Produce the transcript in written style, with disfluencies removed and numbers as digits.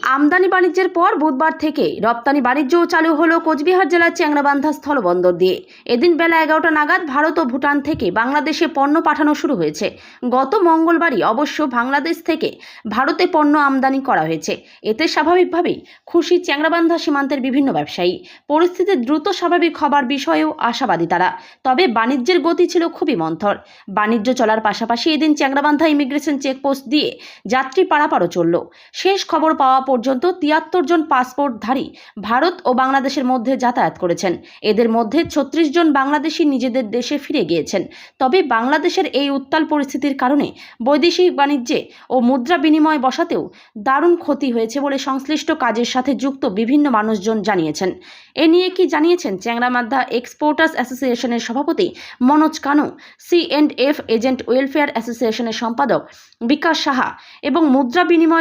আমদানি বাণিজ্যের পর বুধবার থেকে রপ্তানি বাণিজ্যও চালু হলো কোচবিহার জেলার চ্যাংরাবান্ধা স্থলবন্দর দিয়ে। এদিন বেলা 11টা নাগাদ ভারত ও ভুটান থেকে বাংলাদেশে পণ্য পাঠানো শুরু হয়েছে। গত মঙ্গলবারই অবশ্য বাংলাদেশ থেকে ভারতে পণ্য আমদানি করা হয়েছে। এতে স্বাভাবিকভাবেই খুশি চ্যাংরাবান্ধা সীমান্তের বিভিন্ন ব্যবসায়ী। পরিস্থিতি দ্রুত স্বাভাবিক হবার বিষয়েও আশাবাদী তারা। তবে বাণিজ্যের গতি ছিল খুবই মন্থর। বাণিজ্য চলার পাশাপাশি এদিন চ্যাংরাবান্ধা ইমিগ্রেশন চেকপোস্ট দিয়ে যাত্রী পারাপারও চলল। শেষ খবর পাওয়া পর্যন্ত 73 জন পাসপোর্টধারী ভারত ও বাংলাদেশের মধ্যে যাতায়াত করেছেন। এদের মধ্যে 36 জন বাংলাদেশি নিজেদের দেশে ফিরে গিয়েছেন। তবে বাংলাদেশের এই উত্তাল পরিস্থিতির কারণে বৈদেশিক বাণিজ্যে ও মুদ্রা বিনিময় বসাতেও দারুণ ক্ষতি হয়েছে বলে সংশ্লিষ্ট কাজের সাথে যুক্ত বিভিন্ন মানুষজন জানিয়েছেন। এ নিয়ে কি জানিয়েছেন চ্যাংরাবান্ধা এক্সপোর্টার্স অ্যাসোসিয়েশনের সভাপতি Manoj Kanu, C&F agent welfare অ্যাসোসিয়েশনের সম্পাদক বিকাশ সাহা এবং মুদ্রা বিনিময়